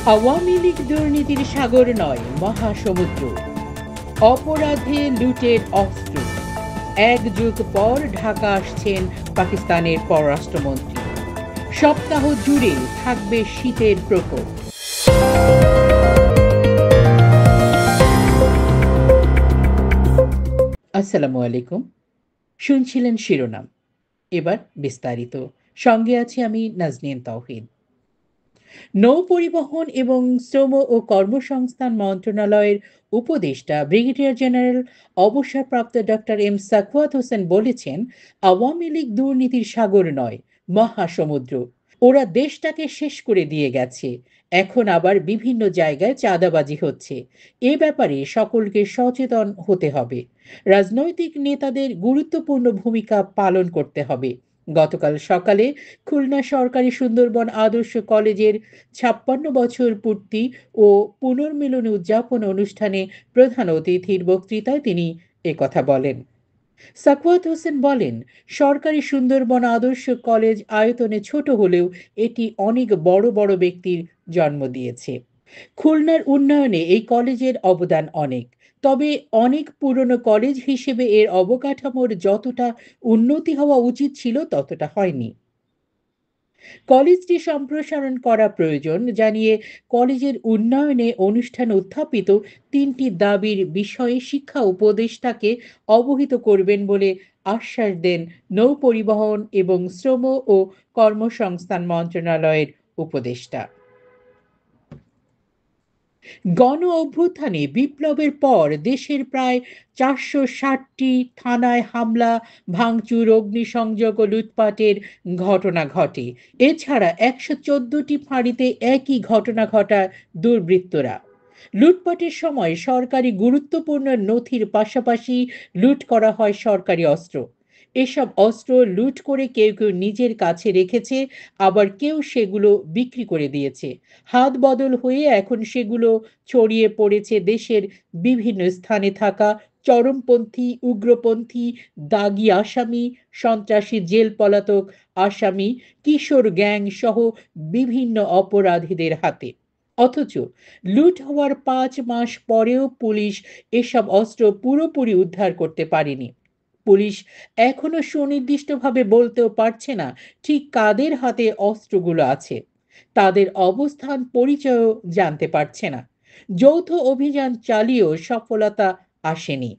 আওয়ামী লীগ দুর্নীতির সাগর নয়, মহাসমুদ্র। অপরাধে লুটের অস্ত্র। এক যুগ পর ঢাকা আসছেন পাকিস্তানের পররাষ্ট্রমন্ত্রী। সপ্তাহ জুড়ে থাকবে শীতের প্রকোপ। আসসালামু আলাইকুম। শুনছিলেন শিরোনাম, এবার বিস্তারিত। সঙ্গে আছি আমি নাজনীন তাওহিদ। নৌ পরিবহন এবং শ্রম ও কর্মসংস্থান মন্ত্রণালয়ের উপদেষ্টা ব্রিগেডিয়ার জেনারেল অবসরপ্রাপ্ত ডক্টর এম সাখাওয়াত হোসেন বলেছেন, আওয়ামী লীগ দুর্নীতির সাগর নয়, মহাসমুদ্র। ওরা দেশটাকে শেষ করে দিয়ে গেছে, এখন আবার বিভিন্ন জায়গায় চাঁদাবাজি হচ্ছে। এ ব্যাপারে সকলকে সচেতন হতে হবে। রাজনৈতিক নেতাদের গুরুত্বপূর্ণ ভূমিকা পালন করতে হবে। গতকাল সকালে খুলনা সরকারি সুন্দরবন আদর্শ কলেজের ৫৬ বছর পূর্তি ও পুনর্মিলনী উদযাপন অনুষ্ঠানে প্রধান অতিথির বক্তৃতায় তিনি একথা বলেন। সাখাওয়াত হোসেন বলেন, সরকারি সুন্দরবন আদর্শ কলেজ আয়তনে ছোট হলেও এটি অনেক বড় বড় ব্যক্তির জন্ম দিয়েছে। খুলনার উন্নয়নে এই কলেজের অবদান অনেক। তবে অনেক পুরনো কলেজ হিসেবে এর অবকাঠামোর যতটা উন্নতি হওয়া উচিত ছিল ততটা হয়নি। কলেজটি সম্প্রসারণ করা প্রয়োজন জানিয়ে কলেজের উন্নয়নে অনুষ্ঠান উত্থাপিত ৩টি দাবির বিষয়ে শিক্ষা উপদেষ্টাকে অবহিত করবেন বলে আশ্বাস দেন নৌ পরিবহন এবং শ্রম ও কর্মসংস্থান মন্ত্রণালয়ের উপদেষ্টা। গণ অভ্যুত্থানে বিপ্লবের পর দেশের প্রায় ৪৬০টি থানায় হামলা, ভাঙচুর, অগ্নিসংযোগ ও লুটপাটের ঘটনা ঘটে। এছাড়া ১১৪টি ফাঁড়িতে একই ঘটনা ঘটায় দুর্বৃত্তরা। লুটপাটের সময় সরকারি গুরুত্বপূর্ণ নথির পাশাপাশি লুট করা হয় সরকারি অস্ত্র। এসব অস্ত্র লুট করে কেউ কেউ নিজের কাছে রেখেছে, আবার কেউ সেগুলো বিক্রি করে দিয়েছে। হাত বদল হয়ে এখন সেগুলো ছড়িয়ে পড়েছে দেশের বিভিন্ন স্থানে থাকা চরমপন্থী, উগ্রপন্থী, দাগী আসামি, সন্ত্রাসী, জেল পলাতক আসামি, কিশোর গ্যাং সহ বিভিন্ন অপরাধীদের হাতে। অথচ লুট হওয়ার ৫ মাস পরেও পুলিশ এসব অস্ত্র পুরোপুরি উদ্ধার করতে পারেনি। পুলিশ এখনো সুনির্দিষ্টভাবে বলতেও পারছে না ঠিক কাদের হাতে অস্ত্রগুলো আছে। তাদের অবস্থান পরিচয়ও জানতে পারছে না। যৌথ অভিযান চালিয়েও সফলতা আসেনি।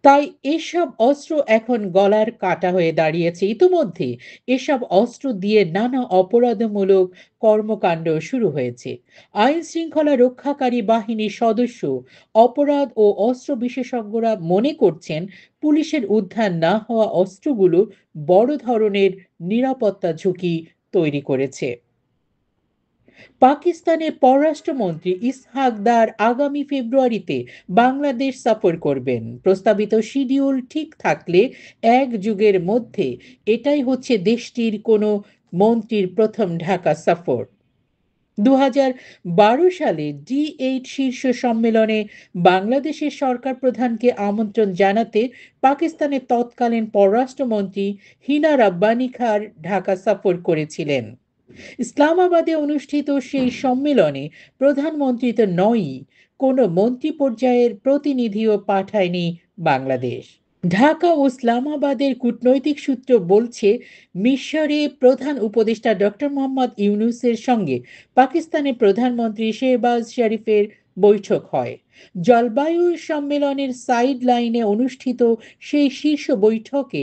তাই এসব অস্ত্র এখন গলার কাঁটা হয়ে দাঁড়িয়েছে। ইতোমধ্যে এসব অস্ত্র দিয়ে নানা অপরাধমূলক কর্মকাণ্ড শুরু হয়েছে। আইন শৃঙ্খলা রক্ষাকারী বাহিনীর সদস্য, অপরাধ ও অস্ত্র বিশেষজ্ঞরা মনে করছেন, পুলিশের উদ্ধার না হওয়া অস্ত্রগুলো বড় ধরনের নিরাপত্তা ঝুঁকি তৈরি করেছে। পাকিস্তানের পররাষ্ট্রমন্ত্রী ইসহাক দার আগামী ফেব্রুয়ারিতে বাংলাদেশ সফর করবেন। প্রস্তাবিত শিডিউল ঠিক থাকলে এক যুগের মধ্যে এটাই হচ্ছে দেশটির কোনো মন্ত্রীর প্রথম ঢাকা সফর। ২০১২ সালে জি8 শীর্ষ সম্মেলনে বাংলাদেশের সরকার প্রধানকে আমন্ত্রণ জানাতে পাকিস্তানের তৎকালীন পররাষ্ট্রমন্ত্রী হিনা রাব্বানী খার ঢাকা সফর করেছিলেন। ইসলামাবাদে অনুষ্ঠিত সেই সম্মেলনে প্রধানমন্ত্রী তো নয়ই, কোনো মন্ত্রী পর্যায়ের প্রতিনিধিও পাঠায়নি বাংলাদেশ। ঢাকা ও ইসলামাবাদের কূটনৈতিক সূত্র বলছে, মিশরে প্রধান উপদেষ্টা ডক্টর মোহাম্মদ ইউনূসের সঙ্গে পাকিস্তানের প্রধানমন্ত্রী শেহবাজ শরীফের বৈঠক হয়। জলবায়ু সম্মেলনের সাইড লাইনে অনুষ্ঠিত সেই শীর্ষ বৈঠকে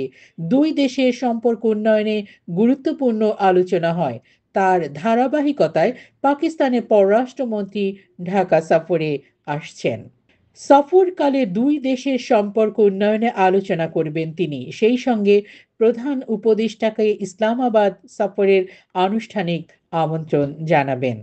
দুই দেশের সম্পর্ক উন্নয়নে গুরুত্বপূর্ণ আলোচনা হয়। তার ধারাবাহিকতায় পাকিস্তানের পররাষ্ট্রমন্ত্রী ঢাকা সফরে আসছেন। সফরকালে দুই দেশের সম্পর্ক উন্নয়নে আলোচনা করবেন তিনি। সেই সঙ্গে প্রধান উপদেষ্টাকে ইসলামাবাদ সফরের আনুষ্ঠানিক আমন্ত্রণ জানাবেন।